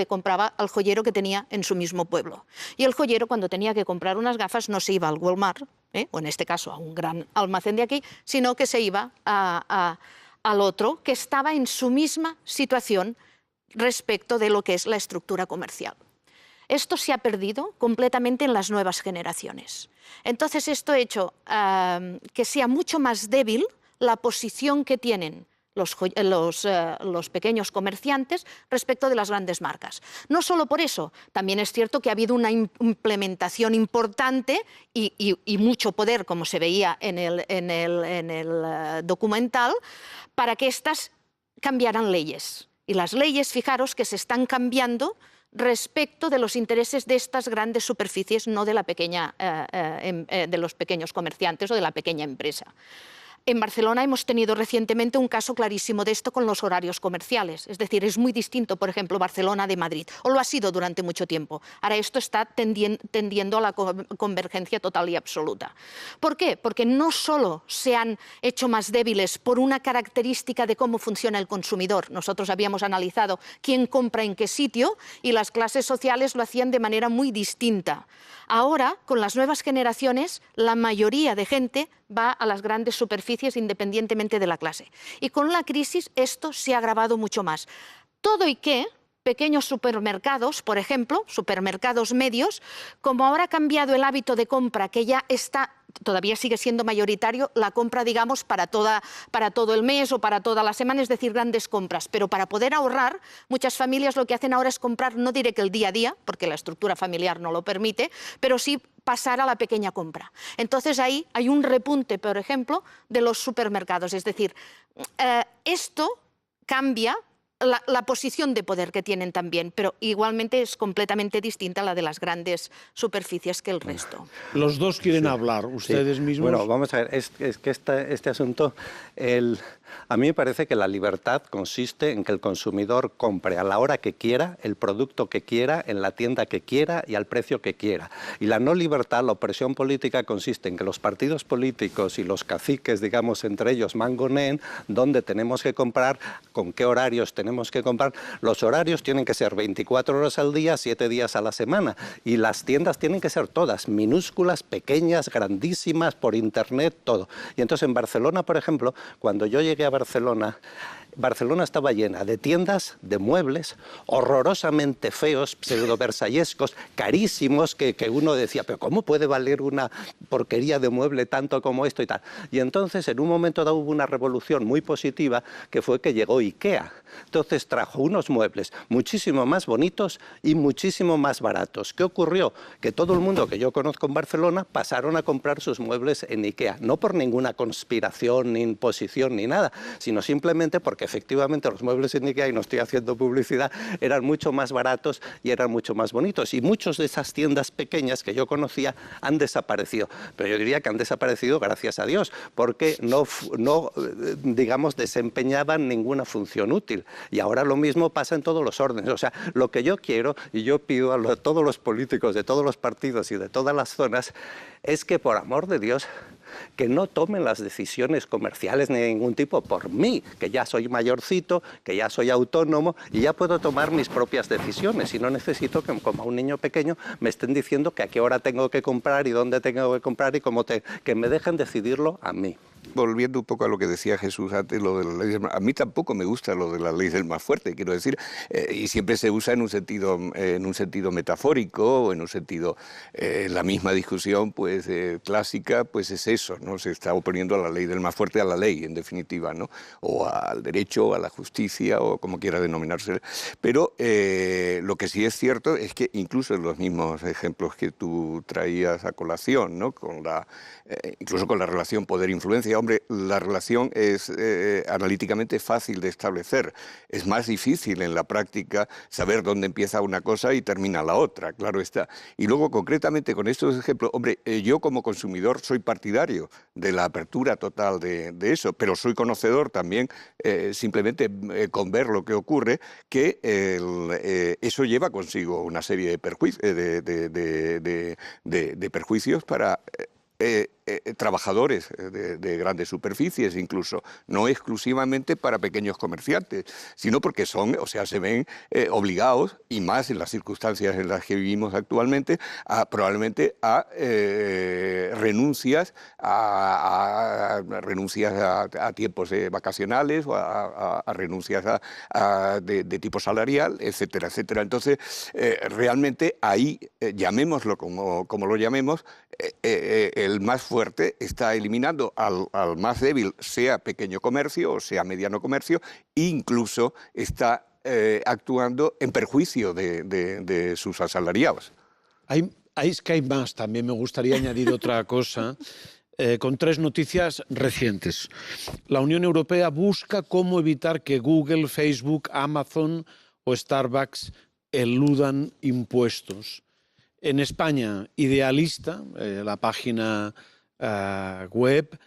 compraba al joyero que tenía en su mismo pueblo. Y el joyero, cuando tenía que comprar unas gafas, no se iba al Walmart, o en este caso a un gran almacén de aquí, sino que se iba al otro que estaba en su misma situación respecto de lo que es la estructura comercial. Esto se ha perdido completamente en las nuevas generaciones. Entonces esto ha hecho que sea mucho más débil la posición que tienen los pequeños comerciantes respecto de las grandes marcas. No solo por eso, también es cierto que ha habido una implementación importante y mucho poder, como se veía en el documental, para que éstas cambiaran leyes. Y las leyes, fijaros, que se están cambiando respecto de los intereses de estas grandes superficies, no de de los pequeños comerciantes o de la pequeña empresa. En Barcelona hemos tenido recientemente un caso clarísimo de esto con los horarios comerciales. Es decir, es muy distinto, por ejemplo, Barcelona de Madrid, o lo ha sido durante mucho tiempo. Ahora esto está tendiendo a la convergencia total y absoluta. ¿Por qué? Porque no solo se han hecho más débiles por una característica de cómo funciona el consumidor. Nosotros habíamos analizado quién compra en qué sitio y las clases sociales lo hacían de manera muy distinta. Ahora, con las nuevas generaciones, la mayoría de gente va a las grandes superficies independientemente de la clase. Y con la crisis esto se ha agravado mucho más. Todo y que pequeños supermercados, por ejemplo, supermercados medios, como ahora ha cambiado el hábito de compra, que ya está, todavía sigue siendo mayoritario, la compra, digamos, para todo el mes o para toda la semana, es decir, grandes compras. Pero para poder ahorrar, muchas familias lo que hacen ahora es comprar, no diré que el día a día, porque la estructura familiar no lo permite, pero sí pasar a la pequeña compra. Entonces ahí hay un repunte, por ejemplo, de los supermercados. Es decir, esto cambia la posición de poder que tienen también, pero igualmente es completamente distinta a la de las grandes superficies que el resto. Los dos quieren hablar, ustedes mismos. Bueno, vamos a ver, es que este asunto, a mí me parece que la libertad consiste en que el consumidor compre a la hora que quiera, el producto que quiera, en la tienda que quiera y al precio que quiera. Y la no libertad, la opresión política, consiste en que los partidos políticos y los caciques, digamos, entre ellos mangoneen dónde tenemos que comprar, con qué horarios tenemos que comprar. Los horarios tienen que ser 24 horas al día, 7 días a la semana. Y las tiendas tienen que ser todas minúsculas, pequeñas, grandísimas, por internet, todo. Y entonces en Barcelona, por ejemplo, cuando yo llegué a Barcelona, Barcelona estaba llena de tiendas de muebles horrorosamente feos, pseudo-versallescos, carísimos, que uno decía, pero ¿cómo puede valer una porquería de mueble tanto como esto y tal? Y entonces en un momento dado hubo una revolución muy positiva, que fue que llegó IKEA. Entonces trajo unos muebles muchísimo más bonitos y muchísimo más baratos. ¿Qué ocurrió? Que todo el mundo que yo conozco en Barcelona pasaron a comprar sus muebles en IKEA, no por ninguna conspiración, ni imposición, ni nada, sino simplemente porque efectivamente los muebles en IKEA, y no estoy haciendo publicidad, eran mucho más baratos y eran mucho más bonitos. Y muchas de esas tiendas pequeñas que yo conocía han desaparecido. Pero yo diría que han desaparecido gracias a Dios, porque no digamos, desempeñaban ninguna función útil. Y ahora lo mismo pasa en todos los órdenes. O sea, lo que yo quiero, y yo pido a todos los políticos de todos los partidos y de todas las zonas, es que por amor de Dios, que no tomen las decisiones comerciales de ningún tipo por mí, que ya soy mayorcito, que ya soy autónomo y ya puedo tomar mis propias decisiones y no necesito que, como a un niño pequeño, me estén diciendo que a qué hora tengo que comprar y dónde tengo que comprar y que me dejen decidirlo a mí. Volviendo un poco a lo que decía Jesús antes, lo de la ley a mí tampoco me gusta lo de la ley del más fuerte, quiero decir, y siempre se usa en un sentido metafórico o en un sentido, la misma discusión pues clásica, pues es eso, ¿no? Se está oponiendo a la ley del más fuerte, a la ley en definitiva, ¿no? O al derecho, a la justicia o como quiera denominarse. Pero lo que sí es cierto es que incluso en los mismos ejemplos que tú traías a colación, ¿no? Incluso con la relación poder-influencia, hombre, la relación es analíticamente fácil de establecer. Es más difícil en la práctica saber dónde empieza una cosa y termina la otra, claro está. Y luego, concretamente, con estos ejemplos, hombre, yo como consumidor soy partidario de la apertura total de eso, pero soy conocedor también, simplemente con ver lo que ocurre, que eso lleva consigo una serie de perjuicios para trabajadores de grandes superficies, incluso, no exclusivamente para pequeños comerciantes, sino porque se ven obligados, y más en las circunstancias en las que vivimos actualmente, probablemente a renuncias a tiempos vacacionales o a renuncias de tipo salarial, etcétera, etcétera. Entonces, realmente ahí, llamémoslo como lo llamemos, el más fuerte está eliminando al más débil, sea pequeño comercio o sea mediano comercio, e incluso está actuando en perjuicio de sus asalariados. Es que hay más. También me gustaría añadir otra cosa, con 3 noticias recientes. La Unión Europea busca cómo evitar que Google, Facebook, Amazon o Starbucks eludan impuestos. En España, Idealista, la página web,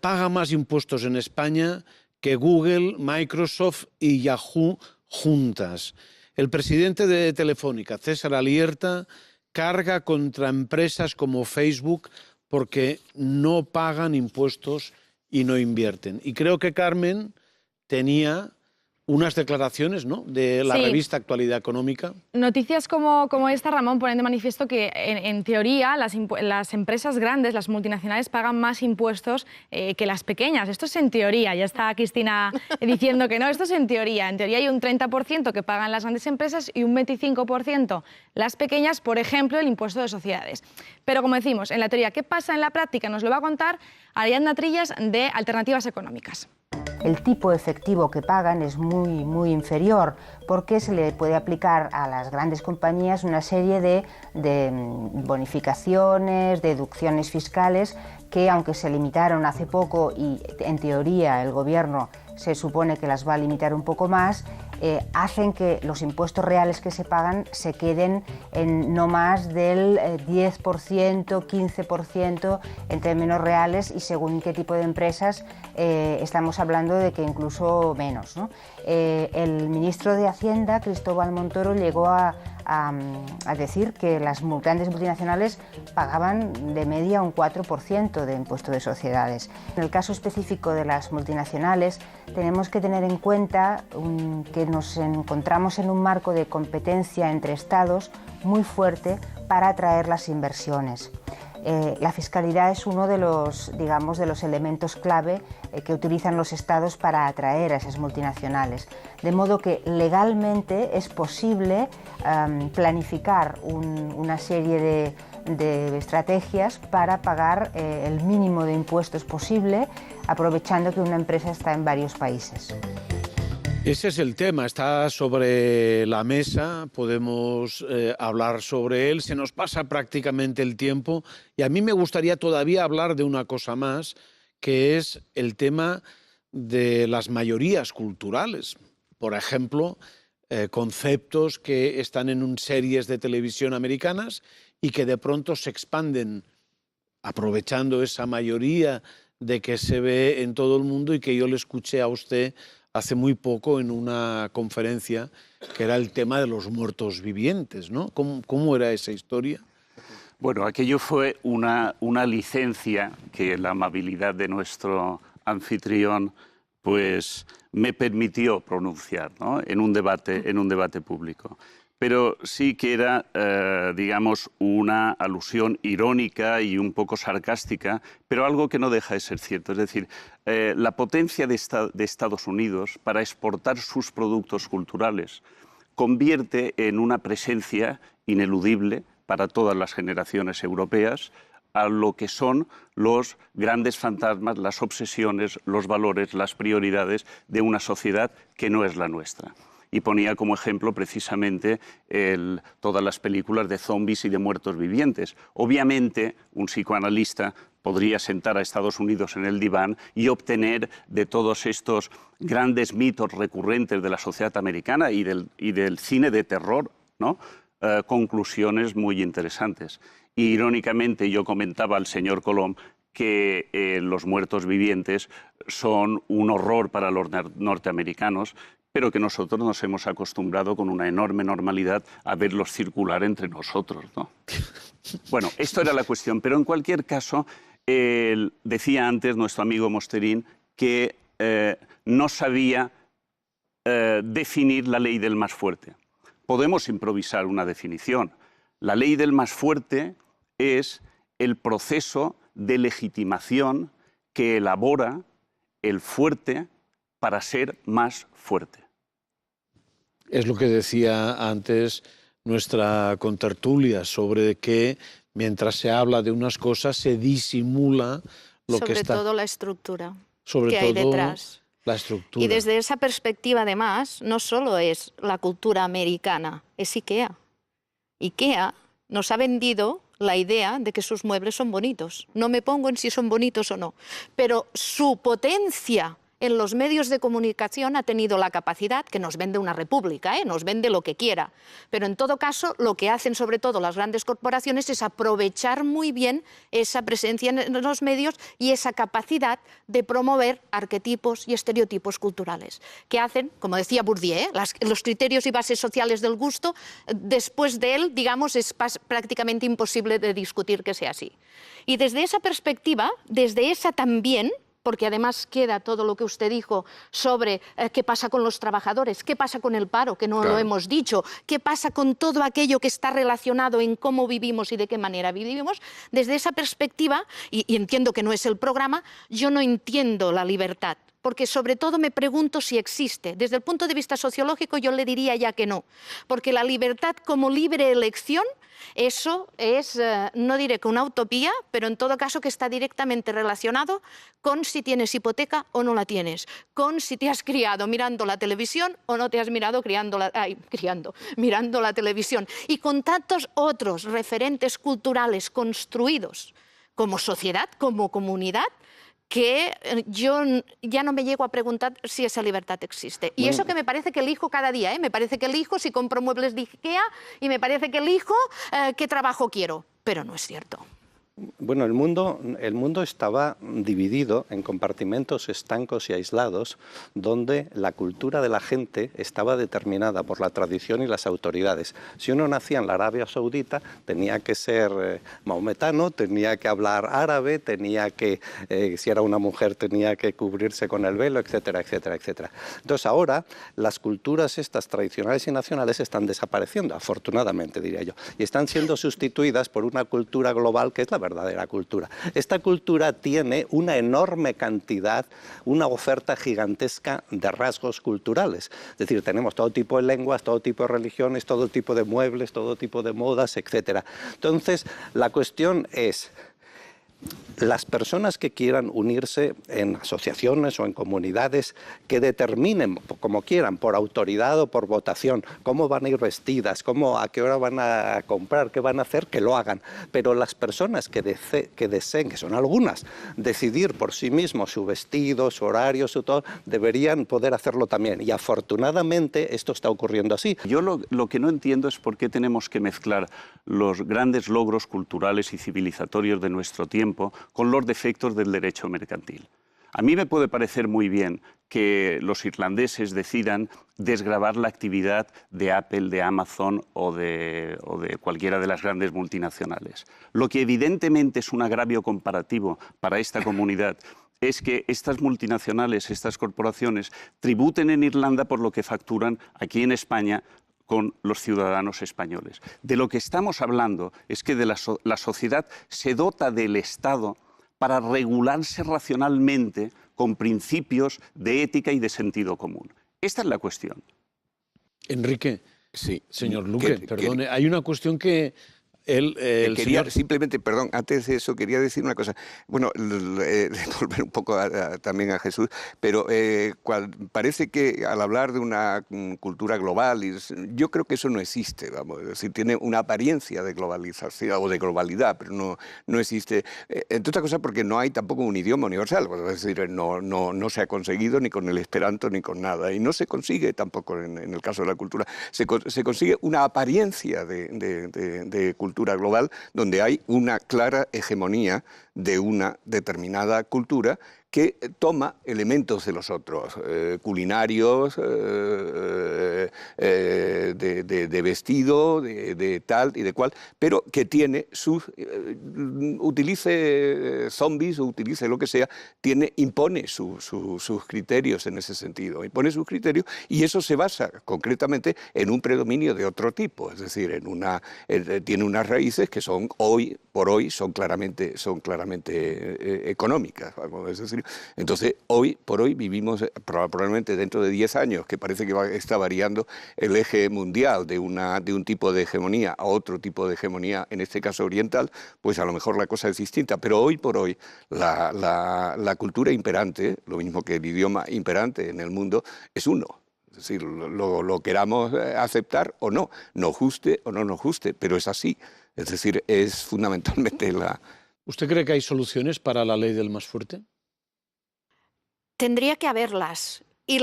paga más impuestos en España que Google, Microsoft y Yahoo juntas. El presidente de Telefónica, César Alierta, carga contra empresas como Facebook porque no pagan impuestos y no invierten. Y creo que Carmen tenía unas declaraciones, ¿no?, de la revista Actualidad Económica. Noticias como esta, Ramón, ponen de manifiesto que en teoría las empresas grandes, las multinacionales, pagan más impuestos que las pequeñas. Esto es en teoría, ya está Cristina diciendo que no, esto es en teoría. En teoría hay un 30% que pagan las grandes empresas y un 25% las pequeñas, por ejemplo, el impuesto de sociedades. Pero como decimos, en la teoría, ¿qué pasa en la práctica? Nos lo va a contar Ariadna Trillas de Alternativas Económicas. El tipo efectivo que pagan es muy inferior porque se le puede aplicar a las grandes compañías una serie de bonificaciones, deducciones fiscales que, aunque se limitaron hace poco y en teoría el gobierno se supone que las va a limitar un poco más, hacen que los impuestos reales que se pagan se queden en no más del 10%, 15% en términos reales, y según qué tipo de empresas estamos hablando de que incluso menos, ¿no? El ministro de Hacienda, Cristóbal Montoro, llegó a decir que las grandes multinacionales pagaban de media un 4% de impuesto de sociedades. En el caso específico de las multinacionales, tenemos que tener en cuenta que nos encontramos en un marco de competencia entre Estados muy fuerte para atraer las inversiones. La fiscalidad es uno de los, digamos, de los elementos clave que utilizan los estados para atraer a esas multinacionales. De modo que legalmente es posible planificar una serie de estrategias para pagar el mínimo de impuestos posible, aprovechando que una empresa está en varios países. Ese es el tema, está sobre la mesa, podemos hablar sobre él, se nos pasa prácticamente el tiempo y a mí me gustaría todavía hablar de una cosa más, que es el tema de las mayorías culturales. Por ejemplo, conceptos que están en series de televisión americanas y que de pronto se expanden aprovechando esa mayoría de que se ve en todo el mundo y que yo le escuché a usted hace muy poco en una conferencia, que era el tema de los muertos vivientes, ¿no? ¿Cómo era esa historia? Bueno, aquello fue una licencia que la amabilidad de nuestro anfitrión pues, me permitió pronunciar, ¿no? en un debate público. Pero sí que era, digamos, una alusión irónica y un poco sarcástica, pero algo que no deja de ser cierto. Es decir, la potencia de Estados Unidos para exportar sus productos culturales convierte en una presencia ineludible para todas las generaciones europeas a lo que son los grandes fantasmas, las obsesiones, los valores, las prioridades de una sociedad que no es la nuestra. Y ponía como ejemplo precisamente todas las películas de zombies y de muertos vivientes. Obviamente, un psicoanalista podría sentar a Estados Unidos en el diván y obtener de todos estos grandes mitos recurrentes de la sociedad americana y del cine de terror, ¿no? Conclusiones muy interesantes. Y irónicamente yo comentaba al señor Colom que los muertos vivientes son un horror para los norteamericanos, pero que nosotros nos hemos acostumbrado con una enorme normalidad a verlos circular entre nosotros, ¿no? Bueno, esto era la cuestión, pero en cualquier caso, decía antes nuestro amigo Mosterín que no sabía definir la ley del más fuerte. Podemos improvisar una definición. La ley del más fuerte es el proceso de legitimación que elabora el fuerte para ser más fuerte. Es lo que decía antes nuestra contertulia sobre que mientras se habla de unas cosas se disimula lo que está... Sobre todo la estructura que hay detrás. La estructura. Y desde esa perspectiva, además, no solo es la cultura americana, es IKEA. IKEA nos ha vendido la idea de que sus muebles son bonitos. No me pongo en si son bonitos o no, pero su potencia en los medios de comunicación ha tenido la capacidad, que nos vende una república, nos vende lo que quiera, pero en todo caso lo que hacen sobre todo las grandes corporaciones es aprovechar muy bien esa presencia en los medios y esa capacidad de promover arquetipos y estereotipos culturales, que hacen, como decía Bourdieu, los criterios y bases sociales del gusto, después de él, digamos, es prácticamente imposible de discutir que sea así. Y desde esa perspectiva, desde esa también, porque además queda todo lo que usted dijo sobre qué pasa con los trabajadores, qué pasa con el paro, que no lo hemos dicho, qué pasa con todo aquello que está relacionado en cómo vivimos y de qué manera vivimos. Desde esa perspectiva, y entiendo que no es el programa, yo no entiendo la libertad, porque sobre todo me pregunto si existe. Desde el punto de vista sociológico yo le diría ya que no, porque la libertad como libre elección, eso es, no diré que una utopía, pero en todo caso que está directamente relacionado con si tienes hipoteca o no la tienes, con si te has criado mirando la televisión o no te has mirado mirando la televisión, y con tantos otros referentes culturales construidos como sociedad, como comunidad, que yo ya no me llego a preguntar si esa libertad existe. Y eso que me parece que elijo cada día, me parece que elijo si compro muebles de IKEA y me parece que elijo qué trabajo quiero, pero no es cierto. Bueno, el mundo estaba dividido en compartimentos estancos y aislados, donde la cultura de la gente estaba determinada por la tradición y las autoridades. Si uno nacía en la Arabia Saudita, tenía que ser maometano, tenía que hablar árabe, tenía que, si era una mujer, tenía que cubrirse con el velo, etcétera, etcétera, etcétera. Entonces ahora las culturas estas tradicionales y nacionales están desapareciendo, afortunadamente diría yo, y están siendo sustituidas por una cultura global que es la verdadera cultura. Esta cultura tiene una enorme cantidad, una oferta gigantesca de rasgos culturales. Es decir, tenemos todo tipo de lenguas, todo tipo de religiones, todo tipo de muebles, todo tipo de modas, etc. Entonces, la cuestión es, las personas que quieran unirse en asociaciones o en comunidades que determinen, como quieran, por autoridad o por votación, cómo van a ir vestidas, a qué hora van a comprar, qué van a hacer, que lo hagan. Pero las personas que deseen, que son algunas, decidir por sí mismos su vestido, su horario, su todo, deberían poder hacerlo también. Y afortunadamente esto está ocurriendo así. Yo lo que no entiendo es por qué tenemos que mezclar los grandes logros culturales y civilizatorios de nuestro tiempo con los defectos del derecho mercantil. A mí me puede parecer muy bien que los irlandeses decidan desgravar la actividad de Apple, de Amazon o de cualquiera de las grandes multinacionales. Lo que evidentemente es un agravio comparativo para esta comunidad es que estas multinacionales, estas corporaciones, tributen en Irlanda por lo que facturan aquí en España con los ciudadanos españoles. De lo que estamos hablando es que la sociedad se dota del Estado para regularse racionalmente con principios de ética y de sentido común. Esta es la cuestión. Enrique, sí, señor Luque, perdone, hay una cuestión que el quería señor... simplemente, perdón, antes de eso quería decir una cosa. Bueno, volver un poco también a Jesús, pero parece que al hablar de una cultura global, yo creo que eso no existe, vamos, es decir, tiene una apariencia de globalización o de globalidad, pero no existe, entre otras cosas porque no hay tampoco un idioma universal, es decir, no se ha conseguido ni con el Esperanto ni con nada, y no se consigue tampoco en el caso de la cultura, se consigue una apariencia de cultura global donde hay una clara hegemonía de una determinada cultura que toma elementos de los otros, culinarios, de vestido, de tal y de cual, pero que tiene utilice zombies o utilice lo que sea, impone sus criterios en ese sentido, impone sus criterios y eso se basa concretamente en un predominio de otro tipo, es decir, tiene unas raíces que son por hoy son claramente económicas, es decir, entonces, hoy por hoy vivimos probablemente dentro de 10 años, que parece que está variando el eje mundial de un tipo de hegemonía a otro tipo de hegemonía, en este caso oriental, pues a lo mejor la cosa es distinta. Pero hoy por hoy la cultura imperante, lo mismo que el idioma imperante en el mundo, es uno. Es decir, lo queramos aceptar o no, nos guste o no nos guste, pero es así. Es decir, es fundamentalmente la... ¿Usted cree que hay soluciones para la ley del más fuerte? Tendría que haberlas. Y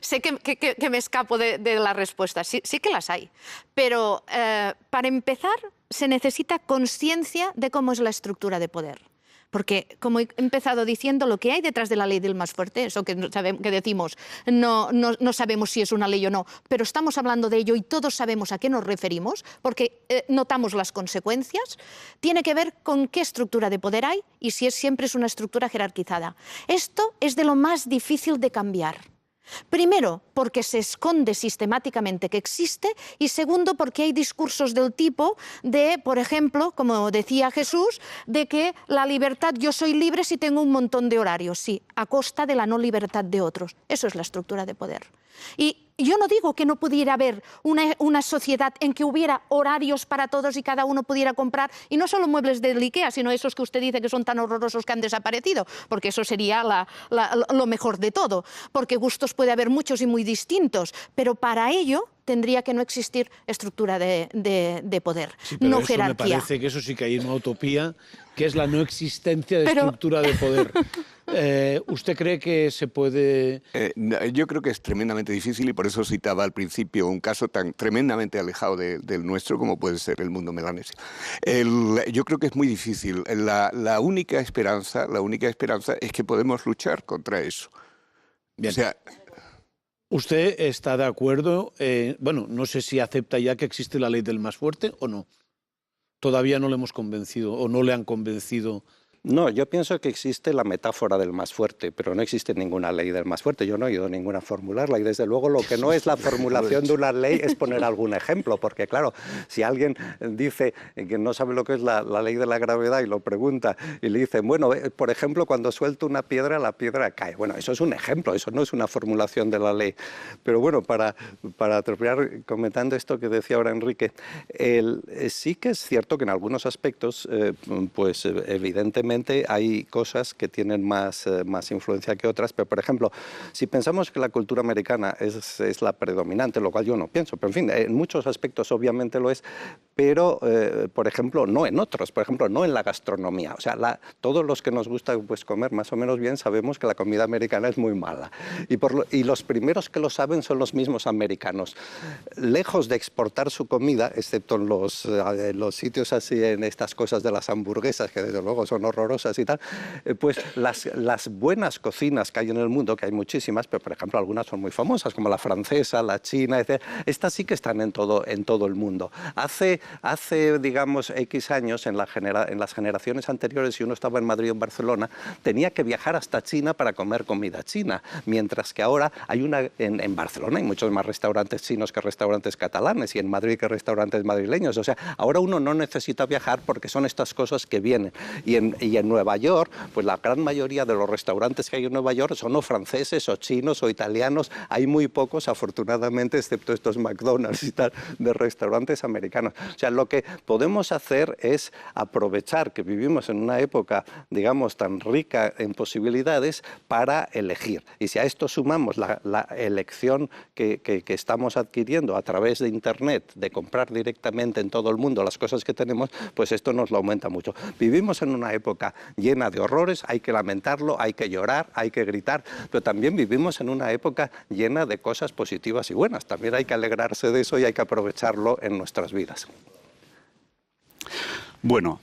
sé que me escapo de la respuesta. Sí que las hay. Pero para empezar, se necesita conciencia de cómo es la estructura de poder. Porque, como he empezado diciendo, lo que hay detrás de la ley del más fuerte, eso que decimos, no sabemos si es una ley o no, pero estamos hablando de ello y todos sabemos a qué nos referimos, porque notamos las consecuencias, tiene que ver con qué estructura de poder hay y si siempre es una estructura jerarquizada. Esto es de lo más difícil de cambiar. Primero, porque se esconde sistemáticamente que existe y segundo, porque hay discursos del tipo de, por ejemplo, como decía Jesús, de que la libertad, yo soy libre si tengo un montón de horarios, sí, a costa de la no libertad de otros. Eso es la estructura de poder. Y yo no digo que no pudiera haber una sociedad en que hubiera horarios para todos y cada uno pudiera comprar, y no solo muebles del IKEA, sino esos que usted dice que son tan horrorosos que han desaparecido, porque eso sería lo mejor de todo, porque gustos puede haber muchos y muy distintos, pero para ello tendría que no existir estructura de poder, sí, pero no eso jerarquía. Me parece que eso sí que hay una utopía, que es la no existencia de estructura de poder. ¿Usted cree que se puede...? Yo creo que es tremendamente difícil y por eso citaba al principio un caso tan tremendamente alejado del nuestro como puede ser el mundo melanesio. Yo creo que es muy difícil. La única esperanza es que podemos luchar contra eso. Bien. O sea, ¿usted está de acuerdo? Bueno, no sé si acepta ya que existe la ley del más fuerte o no. Todavía no le hemos convencido o no le han convencido No, yo pienso que existe la metáfora del más fuerte, pero no existe ninguna ley del más fuerte. Yo no he oído ninguna formularla y desde luego lo que no es la formulación de una ley es poner algún ejemplo, porque claro, si alguien dice que no sabe lo que es la ley de la gravedad y lo pregunta y le dice, bueno, por ejemplo, cuando suelto una piedra, la piedra cae. Bueno, eso es un ejemplo, eso no es una formulación de la ley. Pero bueno, para terminar comentando esto que decía ahora Enrique, sí que es cierto que en algunos aspectos, pues evidentemente hay cosas que tienen más influencia que otras, pero por ejemplo, si pensamos que la cultura americana es la predominante, lo cual yo no pienso, pero en fin, en muchos aspectos obviamente lo es, pero por ejemplo no en otros, por ejemplo no en la gastronomía. O sea, todos los que nos gusta pues, comer más o menos bien sabemos que la comida americana es muy mala y los primeros que lo saben son los mismos americanos. Lejos de exportar su comida, excepto en los sitios así, en estas cosas de las hamburguesas, que desde luego son horrorosas y tal, pues las buenas cocinas que hay en el mundo, que hay muchísimas, pero por ejemplo algunas son muy famosas, como la francesa, la china, etc. Estas sí que están en todo el mundo. Hace digamos, X años, en las generaciones anteriores, si uno estaba en Madrid o en Barcelona, tenía que viajar hasta China para comer comida china, mientras que ahora hay en Barcelona hay muchos más restaurantes chinos que restaurantes catalanes, y en Madrid que restaurantes madrileños. O sea, ahora uno no necesita viajar porque son estas cosas que vienen. Y en Nueva York, pues la gran mayoría de los restaurantes que hay en Nueva York son o franceses o chinos o italianos. Hay muy pocos, afortunadamente, excepto estos McDonald's y tal, de restaurantes americanos. O sea, lo que podemos hacer es aprovechar que vivimos en una época, digamos, tan rica en posibilidades para elegir. Y si a esto sumamos la elección que estamos adquiriendo a través de Internet, de comprar directamente en todo el mundo las cosas que tenemos, pues esto nos lo aumenta mucho. Vivimos en una época llena de horrores, hay que lamentarlo, hay que llorar, hay que gritar, pero también vivimos en una época llena de cosas positivas y buenas. También hay que alegrarse de eso y hay que aprovecharlo en nuestras vidas. Bueno,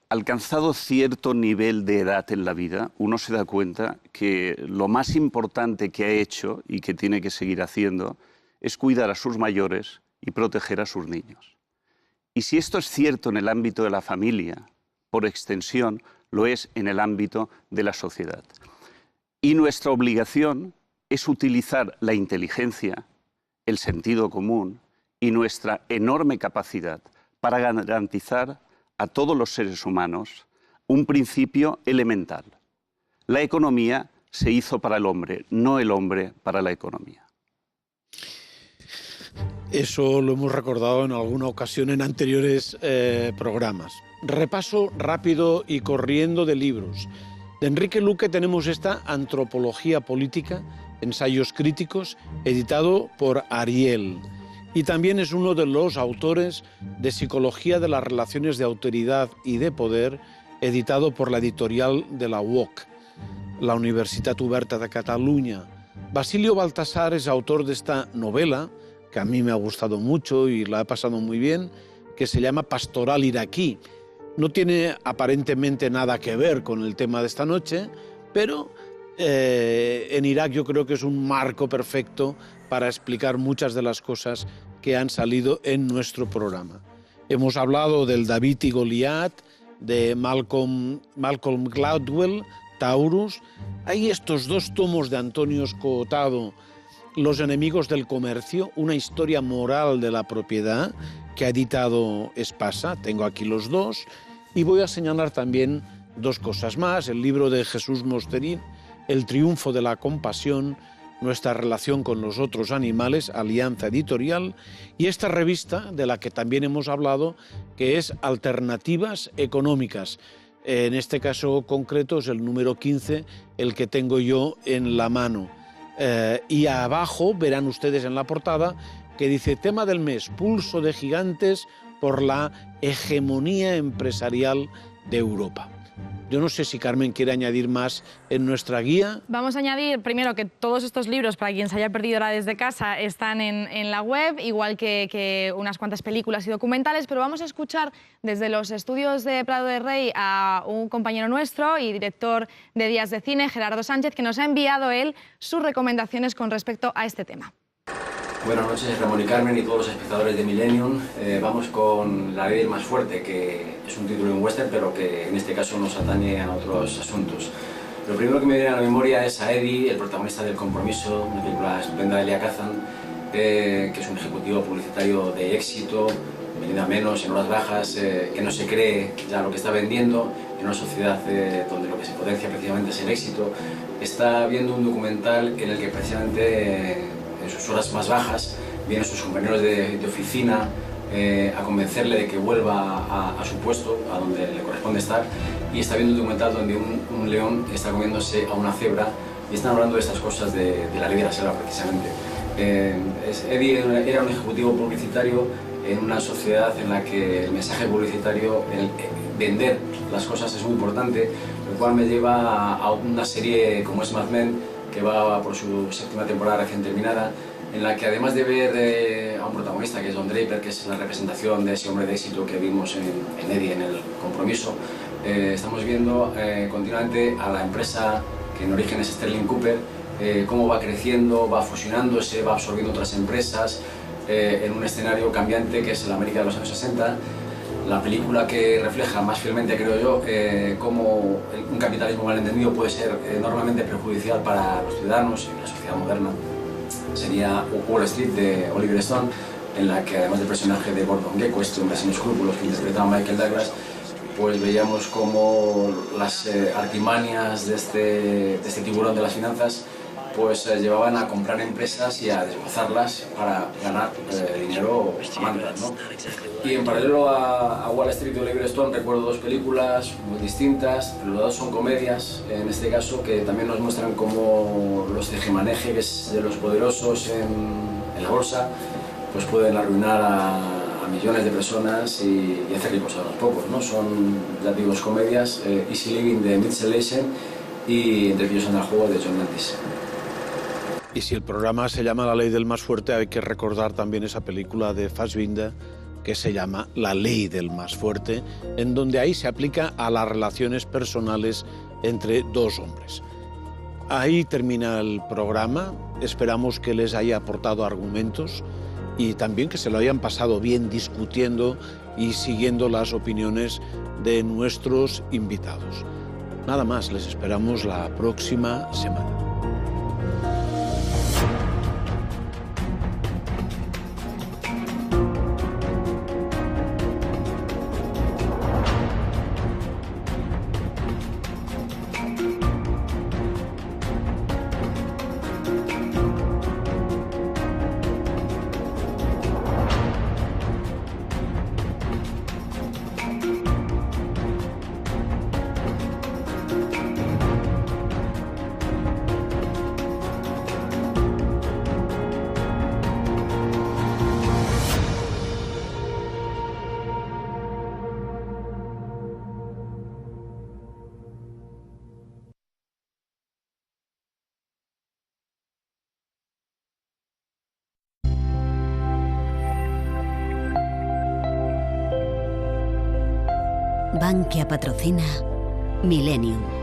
alcanzado cierto nivel de edad en la vida, uno se da cuenta que lo más importante que ha hecho y que tiene que seguir haciendo es cuidar a sus mayores y proteger a sus niños. Y si esto es cierto en el ámbito de la familia, por extensión, lo es en el ámbito de la sociedad. Y nuestra obligación es utilizar la inteligencia, el sentido común y nuestra enorme capacidad para garantizar a todos los seres humanos un principio elemental. La economía se hizo para el hombre, no el hombre para la economía. Eso lo hemos recordado en alguna ocasión en anteriores programas. Repaso rápido y corriendo de libros. De Enrique Luque tenemos esta Antropología política, ensayos críticos, editado por Ariel. Y también es uno de los autores de Psicología de las relaciones de autoridad y de poder, editado por la editorial de la UOC, la Universitat Oberta de Cataluña. Basilio Baltasar es autor de esta novela, que a mí me ha gustado mucho y la he pasado muy bien, que se llama Pastoral iraquí. No tiene aparentemente nada que ver con el tema de esta noche, pero en Irak yo creo que es un marco perfecto para explicar muchas de las cosas que han salido en nuestro programa. Hemos hablado del David y Goliat, de Malcolm Gladwell, Taurus. Hay estos dos tomos de Antonio Escotado, Los enemigos del comercio, una historia moral de la propiedad, que ha editado Espasa. Tengo aquí los dos. Y voy a señalar también dos cosas más. El libro de Jesús Mosterín, El triunfo de la compasión, nuestra relación con los otros animales, Alianza Editorial, y esta revista de la que también hemos hablado, que es Alternativas Económicas. En este caso concreto es el número 15, el que tengo yo en la mano. Y abajo verán ustedes en la portada que dice tema del mes, pulso de gigantes por la hegemonía empresarial de Europa. Yo no sé si Carmen quiere añadir más en nuestra guía. Vamos a añadir primero que todos estos libros, para quien se haya perdido ahora desde casa, están en la web, igual que unas cuantas películas y documentales, pero vamos a escuchar desde los estudios de Prado de Rey a un compañero nuestro y director de Días de Cine, Gerardo Sánchez, que nos ha enviado él sus recomendaciones con respecto a este tema. Buenas noches, Ramón y Carmen y todos los espectadores de Millennium. Vamos con La ley del más fuerte, que es un título en western, pero que en este caso nos atañe a otros asuntos. Lo primero que me viene a la memoria es a Eddie, el protagonista del Compromiso, una película estupenda de Elia Kazan, que es un ejecutivo publicitario de éxito, venida menos, en horas bajas, que no se cree ya lo que está vendiendo, en una sociedad donde lo que se potencia precisamente es el éxito. Está viendo un documental en el que precisamente en sus horas más bajas vienen sus compañeros de oficina a convencerle de que vuelva a su puesto, a donde le corresponde estar, y está viendo un documental donde un león está comiéndose a una cebra y están hablando de estas cosas de la ley de la selva precisamente. Eddie era un ejecutivo publicitario en una sociedad en la que el mensaje publicitario, el vender las cosas es muy importante, lo cual me lleva a una serie como es Mad Men, que va por su 7ª temporada recién terminada, en la que además de ver a un protagonista que es Don Draper, que es la representación de ese hombre de éxito que vimos en Eddie, en El Compromiso, estamos viendo continuamente a la empresa que en origen es Sterling Cooper, cómo va creciendo, va fusionándose, va absorbiendo otras empresas en un escenario cambiante que es la América de los años 60. La película que refleja más fielmente, creo yo, cómo un capitalismo malentendido puede ser enormemente perjudicial para los ciudadanos y la sociedad moderna, sería Wall Street de Oliver Stone, en la que además del personaje de Gordon Gekko, este hombre sin escrúpulos que interpretaba Michael Douglas, pues veíamos cómo las artimañas de este tiburón de las finanzas pues llevaban a comprar empresas y a desguazarlas para ganar dinero a mantas, ¿no? Y en paralelo a Wall Street de Oliver Stone recuerdo 2 películas muy distintas, pero las 2 son comedias, en este caso, que también nos muestran cómo los tejemanejes de los poderosos en la bolsa pues pueden arruinar a millones de personas y hacer ricos a unos pocos, ¿no? Son, ya digo, comedias, Easy Living de Mitchell Eisen y Entre ellos anda el juego de John Landis. Y si el programa se llama La ley del más fuerte, hay que recordar también esa película de Fassbinder que se llama La ley del más fuerte, en donde ahí se aplica a las relaciones personales entre 2 hombres. Ahí termina el programa, esperamos que les haya aportado argumentos y también que se lo hayan pasado bien discutiendo y siguiendo las opiniones de nuestros invitados. Nada más, les esperamos la próxima semana. Bankia patrocina Millennium.